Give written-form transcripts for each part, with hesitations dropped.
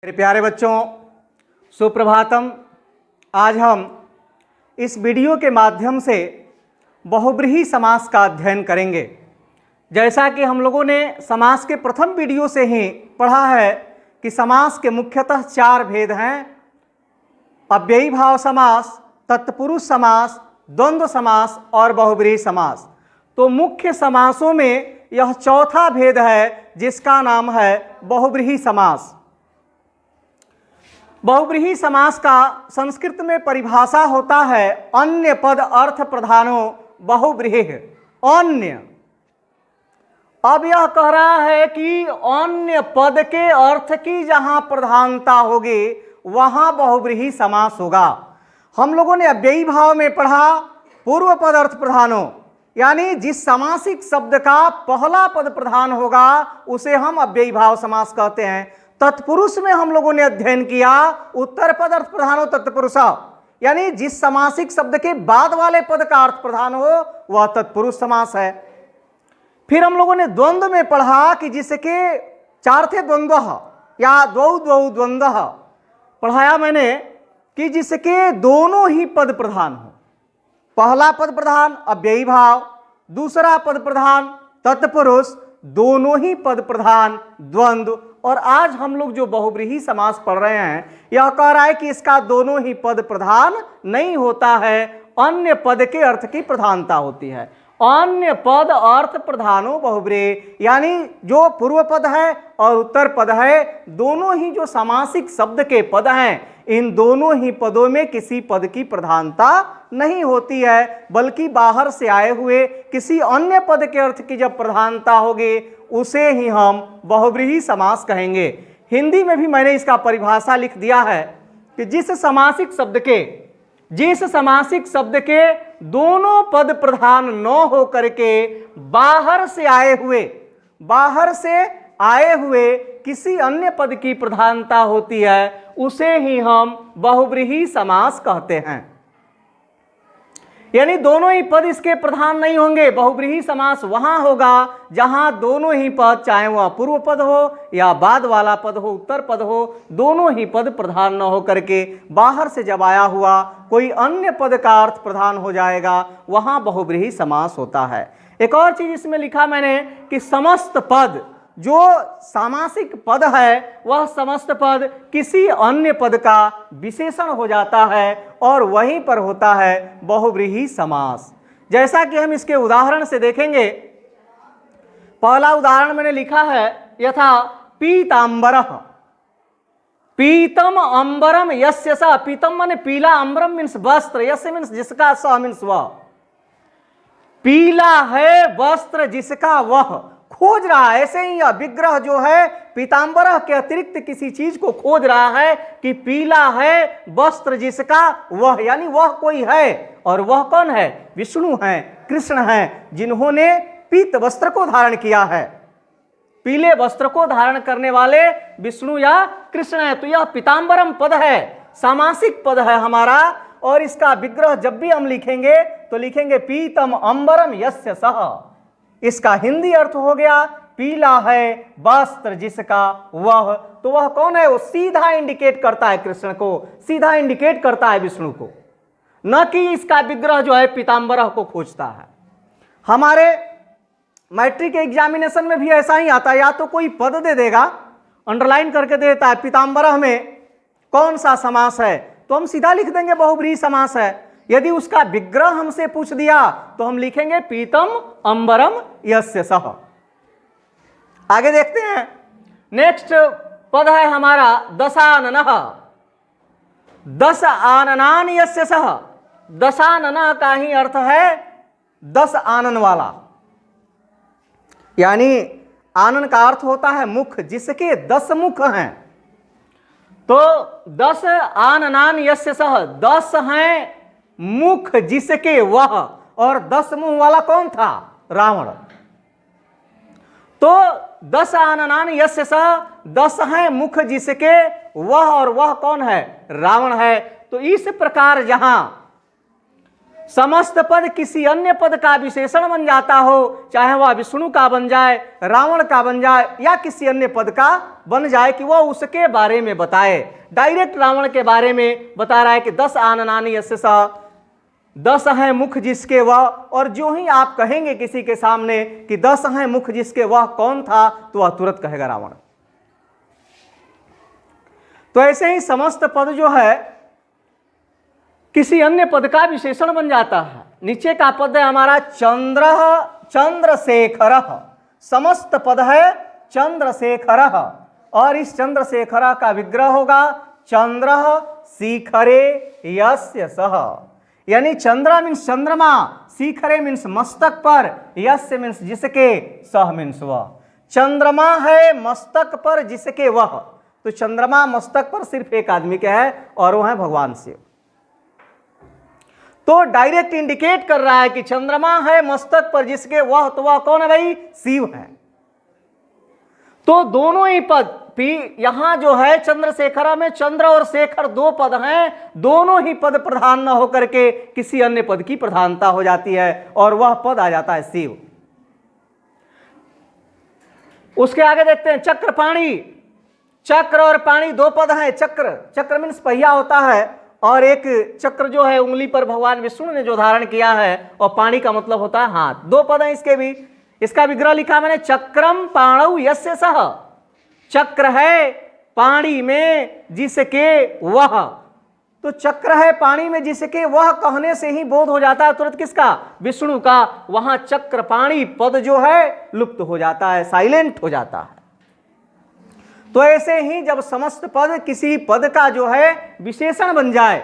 मेरे प्यारे बच्चों, सुप्रभातम। आज हम इस वीडियो के माध्यम से बहुब्रीहि समास का अध्ययन करेंगे। जैसा कि हम लोगों ने समास के प्रथम वीडियो से ही पढ़ा है कि समास के मुख्यतः चार भेद हैं: अव्ययी भाव समास, तत्पुरुष समास, द्वंद्व समास और बहुब्रीहि समास। तो मुख्य समासों में यह चौथा भेद है जिसका नाम है बहुब्रीहि समास। बहुब्रीहि समास का संस्कृत में परिभाषा होता है अन्य पद अर्थ प्रधानो बहुब्रीहि। अन्य, अब यह कह रहा है कि अन्य पद के अर्थ की जहां प्रधानता होगी वहां बहुब्रीहि समास होगा। हम लोगों ने अव्ययी भाव में पढ़ा पूर्व पद अर्थ प्रधानो, यानी जिस समासिक शब्द का पहला पद प्रधान होगा उसे हम अव्ययी भाव समास कहते हैं। तत्पुरुष में हम लोगों ने अध्ययन किया उत्तर पद अर्थ प्रधानो तत्पुरुष, यानी जिस समासिक शब्द के बाद वाले पद का अर्थ प्रधान हो वह तत्पुरुष समास है। फिर हम लोगों ने द्वंद्व में पढ़ा कि जिसके चार थे द्वंद्व या द्वौ द्वौ द्वंद्व पढ़ाया मैंने कि जिसके दोनों ही पद प्रधान हो। पहला पद प्रधान अव्ययी भाव, दूसरा पद प्रधान तत्पुरुष, दोनों ही पद प्रधान द्वंद्व। और आज हम लोग जो बहुब्रीहि समास पढ़ रहे हैं यह कह रहा है कि इसका दोनों ही पद प्रधान नहीं होता है, अन्य पद के अर्थ की प्रधानता होती है। अन्य पद अर्थ प्रधानो बहुब्रीहि, यानी जो पूर्व पद है और उत्तर पद है दोनों ही जो समासिक शब्द के पद हैं इन दोनों ही पदों में किसी पद की प्रधानता नहीं होती है, बल्कि बाहर से आए हुए किसी अन्य पद के अर्थ की जब प्रधानता होगी उसे ही हम बहुब्रीहि समास कहेंगे। हिंदी में भी मैंने इसका परिभाषा लिख दिया है कि जिस समासिक शब्द के दोनों पद प्रधान न हो करके बाहर से आए हुए किसी अन्य पद की प्रधानता होती है उसे ही हम बहुब्रीहि समास कहते हैं। यानी दोनों ही पद इसके प्रधान नहीं होंगे। बहुब्रीहि समास वहां होगा जहां दोनों ही पद, चाहे वह पूर्व पद हो या बाद वाला पद हो, उत्तर पद हो, दोनों ही पद प्रधान न हो करके बाहर से जब आया हुआ कोई अन्य पद का अर्थ प्रधान हो जाएगा वहां बहुब्रीहि समास होता है। एक और चीज इसमें लिखा मैंने कि समस्त पद, जो सामासिक पद है वह समस्त पद किसी अन्य पद का विशेषण हो जाता है और वहीं पर होता है बहुब्रीहि समास। जैसा कि हम इसके उदाहरण से देखेंगे। पहला उदाहरण मैंने लिखा है यथा पीतांबरः। पीतम अंबरम यस्य स। पीतम माने पीला, अंबरम मीन्स वस्त्र, यस्य मीन्स जिसका, स मीन्स वह। पीला है वस्त्र जिसका वह खोज रहा है। ऐसे ही यह विग्रह जो है पीतांबरः के अतिरिक्त किसी चीज को खोज रहा है कि पीला है वस्त्र जिसका वह, यानी वह कोई है। और वह कौन है? विष्णु है, कृष्ण है, जिन्होंने पीत वस्त्र को धारण किया है। पीले वस्त्र को धारण करने वाले विष्णु या कृष्ण है। तो यह पीतांबरम पद है, सामासिक पद है हमारा। और इसका विग्रह जब भी हम लिखेंगे तो लिखेंगे पीतम अंबरम यस्य सः। इसका हिंदी अर्थ हो गया पीला है वस्त्र जिसका वह। तो वह कौन है? वो सीधा इंडिकेट करता है कृष्ण को, सीधा इंडिकेट करता है विष्णु को, न कि इसका विग्रह जो है पीतांबरः को खोजता है। हमारे मैट्रिक एग्जामिनेशन में भी ऐसा ही आता है, या तो कोई पद दे देगा, अंडरलाइन करके दे देता है पीतांबरः में कौन सा समास है, तो हम सीधा लिख देंगे बहुब्रीहि समास है। यदि उसका विग्रह हमसे पूछ दिया तो हम लिखेंगे पीतम अंबरम यस्य सः। आगे देखते हैं। नेक्स्ट पद है हमारा दशाननः। दस आननान यस्य सः। दशानन का ही अर्थ है 10 आनन वाला, यानी आनन का अर्थ होता है मुख, जिसके 10 मुख हैं। तो 10 आननान यस्य सः, 10 हैं मुख जिसके वह। और 10 मुंह वाला कौन था? रावण। तो 10 आननान यस्य सः, 10 हैं मुख जिसके वह, और वह कौन है? रावण है। तो इस प्रकार जहां समस्त पद किसी अन्य पद का विशेषण बन जाता हो, चाहे वह विष्णु का बन जाए, रावण का बन जाए या किसी अन्य पद का बन जाए, कि वह उसके बारे में बताए। डायरेक्ट रावण के बारे में बता रहा है कि 10 आननानि यस्य सः, 10 हैं मुख जिसके वह, और जो ही आप कहेंगे किसी के सामने कि 10 हैं मुख जिसके वह कौन था, तो वह तुरंत कहेगा रावण। तो ऐसे ही समस्त पद जो है किसी अन्य पद का विशेषण बन जाता है। नीचे का पद है हमारा चंद्र, चंद्रशेखर, समस्त पद है चंद्रशेखर, और इस चंद्रशेखर का विग्रह होगा चंद्र शिखरे यस्य सः, यानी चंद्र मीन्स चंद्रमा, शिखरे मीन्स मस्तक पर, यस्य मीन्स जिसके, सह मीन्स वह। चंद्रमा है मस्तक पर जिसके वह, तो चंद्रमा मस्तक पर सिर्फ एक आदमी के है और वह है भगवान शिव। तो डायरेक्ट इंडिकेट कर रहा है कि चंद्रमा है मस्तक पर जिसके वह, तो वह कौन है भाई, शिव है। तो दोनों ही पद यहां जो है चंद्रशेखर में चंद्र और शेखर 2 पद हैं, दोनों ही पद प्रधान न होकर के किसी अन्य पद की प्रधानता हो जाती है और वह पद आ जाता है शिव। उसके आगे देखते हैं चक्र पाणी, चक्र और पाणी 2 पद हैं। चक्र, चक्र मीन्स पहिया होता है, और एक चक्र जो है उंगली पर भगवान विष्णु ने जो धारण किया है, और पाणी का मतलब होता है हाथ। 2 पद हैं इसके भी। इसका विग्रह लिखा मैंने, चक्रम पाणौ यस्य सः, चक्र है पाणी में जिसके वह। तो चक्र है पाणी में जिसके वह कहने से ही बोध हो जाता है तुरंत किसका, विष्णु का। वहां चक्र पाणी पद जो है लुप्त हो जाता है, साइलेंट हो जाता है। तो ऐसे ही जब समस्त पद किसी पद का जो है विशेषण बन जाए,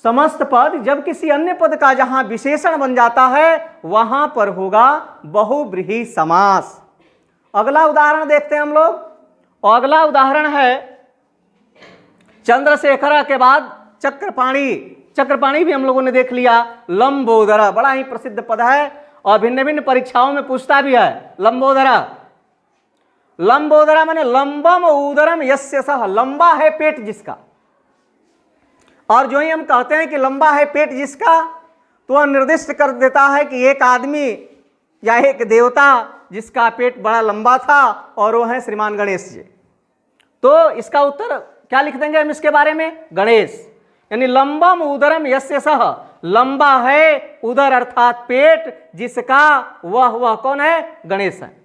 समस्त पद जब किसी अन्य पद का जहां विशेषण बन जाता है, वहां पर होगा बहुव्रीहि समास। अगला उदाहरण देखते हैं हम लोग, और अगला उदाहरण है चंद्रशेखर के बाद चक्रपाणी। चक्रपाणी भी हम लोगों ने देख लिया। लंबोदर बड़ा ही प्रसिद्ध पद है और भिन्न भिन्न परीक्षाओं में पूछता भी है। लंबोदर, लंबोदरा माने लंबम उदरम यस्य सः, लंबा है पेट जिसका। और जो ही हम कहते हैं कि लंबा है पेट जिसका, तो वह निर्दिष्ट कर देता है कि एक आदमी या एक देवता जिसका पेट बड़ा लंबा था, और वो है श्रीमान गणेश जी। तो इसका उत्तर क्या लिख देंगे हम इसके बारे में, गणेश। यानी लंबम उदरम यस्य सः, लंबा है उदर अर्थात पेट जिसका वह कौन है, गणेश है।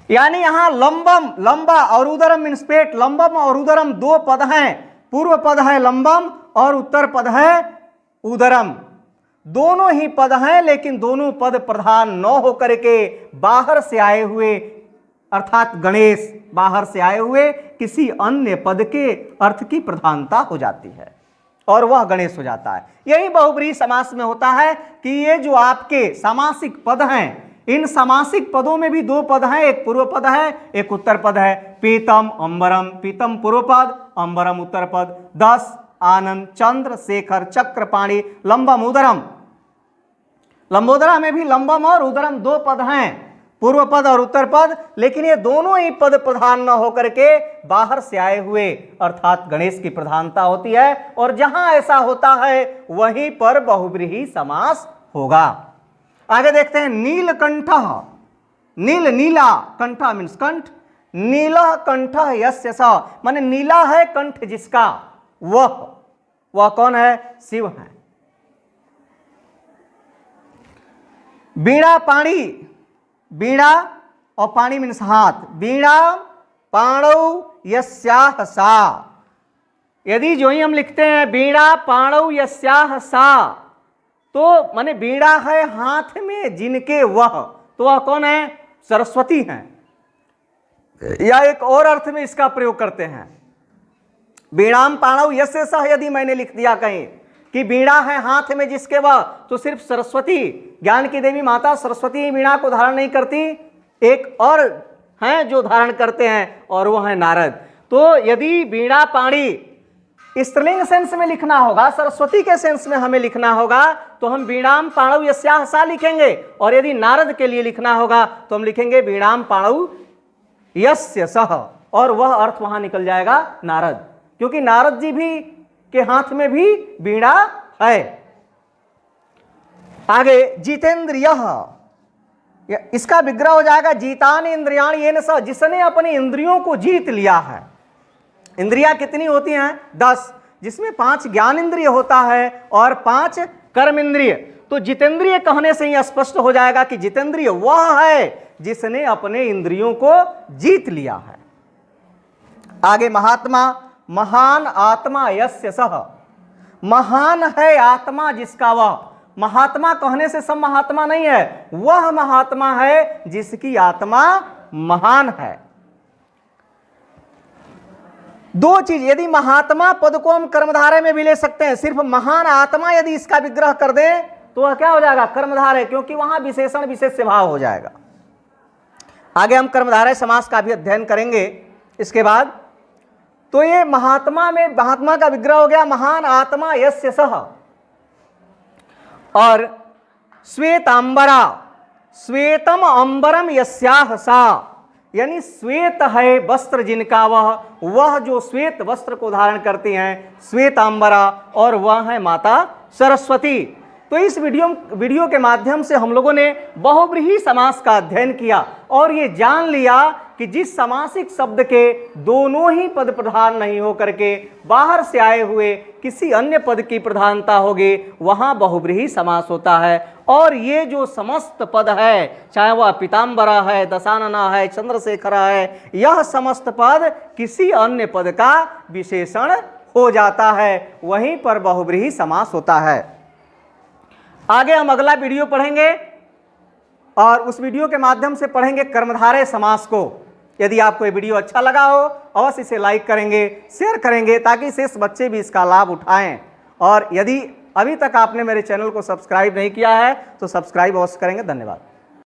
यानी यहां लंबम, लंबा, और उदरम मीन्स पेट। लंबम और उदरम 2 पद हैं। पूर्व पद है लंबम और उत्तर पद है उदरम। दोनों ही पद हैं, लेकिन दोनों पद प्रधान न होकर के बाहर से आए हुए, अर्थात गणेश बाहर से आए हुए किसी अन्य पद के अर्थ की प्रधानता हो जाती है और वह गणेश हो जाता है। यही बहुव्रीहि समास में होता है कि ये जो आपके सामासिक पद हैं, इन सामासिक पदों में भी 2 पद हैं, एक पूर्व पद है, एक उत्तर पद है। पीतम अंबरम, पीतम पूर्व पद, अंबरम उत्तर पद। 10 आनंद, चंद्र शेखर, चक्रपाणी, लंबम उदरम। लंबोदरा में भी लंबम और उदरम 2 पद हैं, पूर्व पद और उत्तर पद, लेकिन ये दोनों ही पद प्रधान न होकर के बाहर से आए हुए अर्थात गणेश की प्रधानता होती है। और जहां ऐसा होता है वहीं पर बहुव्रीहि समास होगा। आगे देखते हैं नीलकंठ, नील, नीला, कंठ मीन्स कंठ, नीला कंठ यस्य सः, माने नीला है कंठ जिसका वह कौन है, शिव है। बीड़ा पाणी, बीड़ा और पाणी मीन्स हाथ। बीड़ा पाणौ यस्याह सा, यदि जो ही हम लिखते हैं बीड़ा पाणौ यस्याह सा, तो माने बीड़ा है हाथ में जिनके वह, तो वह कौन है, सरस्वती हैं। या एक और अर्थ में इसका प्रयोग करते हैं, बीणाम पाणौ यस्य सः, यदि मैंने लिख दिया कहीं कि बीड़ा है हाथ में जिसके वह, तो सिर्फ सरस्वती, ज्ञान की देवी माता सरस्वती ही बीड़ा को धारण नहीं करती, एक और हैं जो धारण करते हैं और वह है नारद। तो यदि बीड़ा पाणी स्त्रीलिंग सेंस में लिखना होगा, सरस्वती के सेंस में हमें लिखना होगा, तो हम बीणाम पाणौ यस्याह सा लिखेंगे। और यदि नारद के लिए लिखना होगा तो हम लिखेंगे बीणाम पाणौ यस्य सः, और वह अर्थ वहां निकल जाएगा नारद, क्योंकि नारद जी भी के हाथ में भी वीणा है। आगे जितेंद्रियः, इसका विग्रह हो जाएगा जीतानि इंद्रियाणि येन सह, जिसने अपनी इंद्रियों को जीत लिया है। इंद्रियां कितनी होती हैं? 10, जिसमें 5 ज्ञान इंद्रिय होता है और 5 कर्म इंद्रिय। तो जितेंद्रिय कहने से ही स्पष्ट हो जाएगा कि जितेंद्रिय वह है जिसने अपने इंद्रियों को जीत लिया है। आगे महात्मा, महान आत्मा यस्य सः, महान है आत्मा जिसका वह। महात्मा कहने से सब महात्मा नहीं है, वह महात्मा है जिसकी आत्मा महान है। दो चीज, यदि महात्मा पद को हम कर्मधारय में भी ले सकते हैं, सिर्फ महान आत्मा यदि इसका विग्रह कर दें तो वह क्या हो जाएगा? कर्मधारय, क्योंकि वहां विशेषण विशेष्य भाव हो जाएगा। आगे हम कर्मधारय समास का भी अध्ययन करेंगे इसके बाद। तो ये महात्मा में महात्मा का विग्रह हो गया महान आत्मा यस्य सः, और श्वेतांबरा, श्वेतम अंबरम यस्याह सा, यानी श्वेत है वस्त्र जिनका वह जो श्वेत वस्त्र को धारण करती हैं, श्वेतांबरा, और वह है माता सरस्वती। तो इस वीडियो के माध्यम से हम लोगों ने बहुव्रीहि समास का अध्ययन किया और ये जान लिया कि जिस समासिक शब्द के दोनों ही पद प्रधान नहीं होकर के बाहर से आए हुए किसी अन्य पद की प्रधानता होगी, वहां बहुव्रीहि समास होता है। और ये जो समस्त पद है, चाहे वह पीताम्बरा है, दशानना है, चंद्रशेखरा है, यह समस्त पद किसी अन्य पद का विशेषण हो जाता है, वहीं पर बहुव्रीहि समास होता है। आगे हम अगला वीडियो पढ़ेंगे और उस वीडियो के माध्यम से पढ़ेंगे कर्मधारय समास को। यदि आपको ये वीडियो अच्छा लगा हो अवश्य इसे लाइक करेंगे, शेयर करेंगे, ताकि शेष बच्चे भी इसका लाभ उठाएं। और यदि अभी तक आपने मेरे चैनल को सब्सक्राइब नहीं किया है तो सब्सक्राइब अवश्य करेंगे। धन्यवाद।